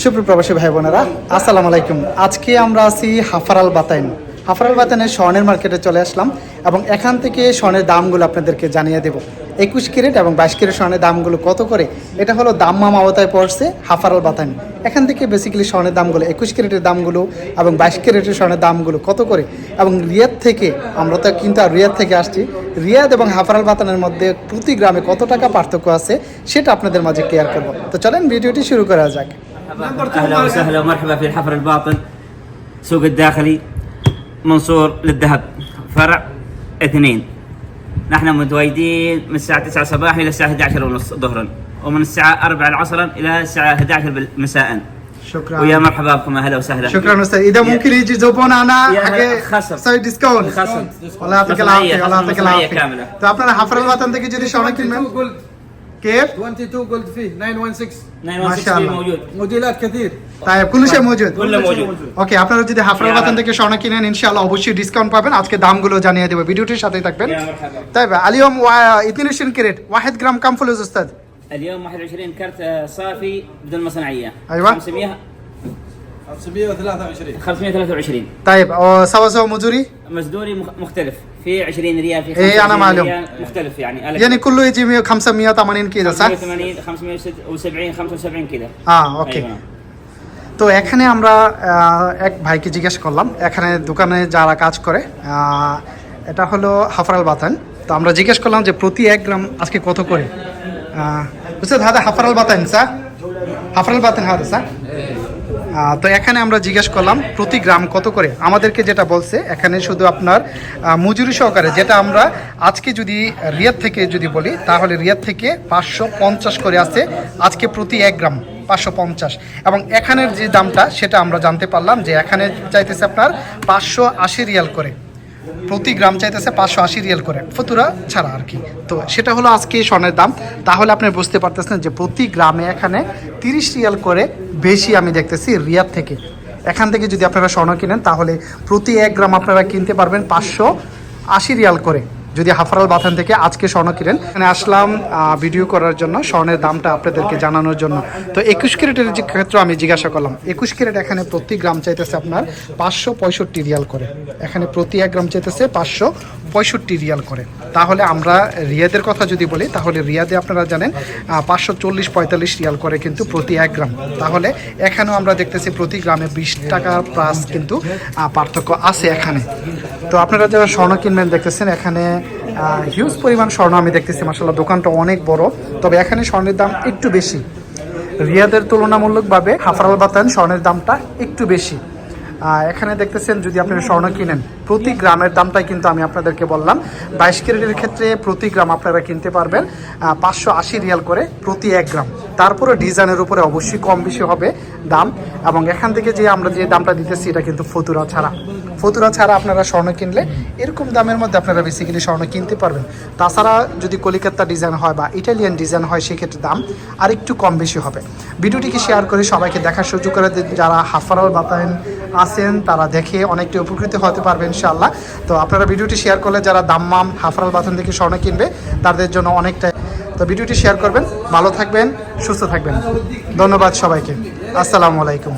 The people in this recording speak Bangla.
সুপ্রিয় প্রবাসী ভাই বোনেরা, আসসালামু আলাইকুম। আজকে আমরা আছি হাফারাল বাতাইন। হাফারাল বাতাইনের স্বর্ণের মার্কেটে চলে আসলাম এবং এখান থেকে স্বর্ণের দামগুলো আপনাদেরকে জানিয়ে দেব। 21 ক্যারেট এবং 22 ক্যারেট স্বর্ণের দামগুলো কত করে, এটা হলো দাম্মাম আওতায় পড়ছে হাফারাল বাতাইন। এখান থেকে বেসিক্যালি স্বর্ণের দামগুলো 21 ক্যারেটের দামগুলো এবং 22 ক্যারেটের স্বর্ণের দামগুলো কত করে, এবং রিয়াদ থেকে, আমরা তো কিন্তু রিয়াদ থেকে আসছি, রিয়াদ এবং হাফারাল বাতানের মধ্যে প্রতি গ্রামে কত টাকা পার্থক্য আছে সেটা আপনাদের মাঝে ক্লিয়ার করব। তো চলেন ভিডিওটি শুরু করা যাক। اهلا وسهلا ومرحبا في الحفر الباطن سوق الداخلي منصور للذهب فرع 2. نحن متواجدين من الساعة 9 صباحا إلى الساعة 11 ونص ظهرا، ومن الساعة 4 عصرا إلى الساعة 11 مساء. شكرا ويا مرحبا بكم، اهلا وسهلا. شكرا استاذ. اذا ممكن يجي زبون انا حق خصم سوي ديسكاونت. خصم والله يعطيك العافيه، الله يعطيك العافيه كاملة. তো আপনারা হাফারাল বাতান থেকে যদি স্বর্ণ কিনবেন كيف 22 قلت فيه 916 ما شاء الله. موجود. موديلات كثير. طيب كل شيء موجود. كله موجود. ওকে, আপনারা যদি হাফারাল বাতান থেকে স্বর্ণ কিনেন ইনশাআল্লাহ অবশ্যই ডিসকাউন্ট পাবেন। আজকে দামগুলো জানিয়ে দেব, ভিডিওটির সাথেই থাকবেন। يا مرحبا. طيب اليوم 22 كريت 1 جرام كم فلوس استاذ؟ اليوم 21 كرت صافي بدون مصنعية. أيوة. 523 523. طيب سوا مزوري مزدوري مختلف، في 20 ريال، في إيه، أنا 25 معلوم. ريال مختلف يعني. يعني كله يجي 580 كذا صح؟ 580 570 75 كذا. ওকে। أيوة. তো এখানে আমরা এক ভাইকে জিজ্ঞেস করলাম, এখানে দোকানে যারা কাজ করে, এটা হলো হাফারাল বাতান। তো আমরা জিজ্ঞেস করলাম যে প্রতি 1 গ্রাম আজকে কত করে। বুঝতে দাদা হাফারাল বাতান স্যার, হাফারাল বাতান হাদা স্যার। তো এখানে আমরা জিজ্ঞেস করলাম প্রতি গ্রাম কত করে। আমাদেরকে যেটা বলছে এখানে শুধু আপনার মজুরি সহকারে, যেটা আমরা আজকে যদি রিয়াদ থেকে যদি বলি তাহলে রিয়াদ থেকে 550 করে আছে আজকে প্রতি 1 গ্রাম 550। এবং এখানের যে দামটা সেটা আমরা জানতে পারলাম যে এখানে চাইতেছে আপনার 580 রিয়াল করে প্রতি গ্রাম, চাইতেছে 580 রিয়াল করে ফতুরা ছাড়া আর কি। তো সেটা হলো আজকে স্বর্ণের দাম। তাহলে আপনি বুঝতে পারতেছেন যে প্রতি গ্রামে এখানে 30 রিয়াল করে বেশি আমি দেখতেছি রিয়াদ থেকে। এখান থেকে যদি আপনারা স্বর্ণ কিনেন তাহলে প্রতি 1 গ্রাম আপনারা কিনতে পারবেন 580 রিয়াল করে যদি হাফারাল বাতান থেকে আজকে স্বর্ণ কিনেন। এখানে আসলাম ভিডিও করার জন্য, স্বর্ণের দামটা আপনাদেরকে জানানোর জন্য। তো 21 ক্যারেটের যে ক্ষেত্রে আমি জিজ্ঞাসা করলাম, 21 ক্যারেট এখানে প্রতি গ্রাম চাইতেছে আপনার 565 রিয়াল করে। এখানে প্রতি 1 গ্রাম চাইতেছে 565 রিয়াল করে। তাহলে আমরা রিয়াদের কথা যদি বলি তাহলে রিয়াদে আপনারা জানেন 540-45 রিয়াল করে কিন্তু প্রতি 1 গ্রাম। তাহলে এখানেও আমরা দেখতেছি প্রতি গ্রামে 20 টাকা প্লাস কিন্তু পার্থক্য আছে এখানে। তো আপনারা যারা স্বর্ণ কিনবেন দেখতেছেন এখানে হিউজ পরিমাণ স্বর্ণ আমি দেখতেছি, মাশাআল্লাহ দোকানটা অনেক বড়। তবে এখানে স্বর্ণের দাম একটু বেশি, রিয়াদের তুলনামূলকভাবে হাফারাল বাতান স্বর্ণের দামটা একটু বেশি। এখানে দেখতেছেন যদি আপনারা স্বর্ণ কিনেন প্রতি গ্রামের দামটাই কিন্তু আমি আপনাদেরকে বললাম 22 ক্যারেটের ক্ষেত্রে প্রতি গ্রাম আপনারা কিনতে পারবেন 580 রিয়াল করে প্রতি 1 গ্রাম। তারপরে ডিজাইনের উপরে অবশ্যই কম বেশি হবে দাম। এবং এখান থেকে যে আমরা যে দামটা দিতেছি এটা কিন্তু ফতুরা ছাড়া। ফতুরা ছাড়া আপনারা স্বর্ণ কিনলে এরকম দামের মধ্যে আপনারা বেসিক্যালি স্বর্ণ কিনতে পারবেন। তাছাড়া যদি কলিকাতা ডিজাইন হয় বা ইটালিয়ান ডিজাইন হয় সেক্ষেত্রে দাম আর একটু কম বেশি হবে। ভিডিওটিকে শেয়ার করে সবাইকে দেখার সুযোগ করে যারা হাফারাল বাতান আছেন তারা দেখে অনেকটা উপকৃত হতে পারবে ইনশাআল্লাহ। তো আপনারা ভিডিওটি শেয়ার করলে যারা দাম্মাম হাফারাল বাতান থেকে স্বর্ণ কিনবে তাদের জন্য অনেকটা। তো ভিডিওটি শেয়ার করবেন, ভালো থাকবেন, সুস্থ থাকবেন। ধন্যবাদ সবাইকে, আসসালামু আলাইকুম।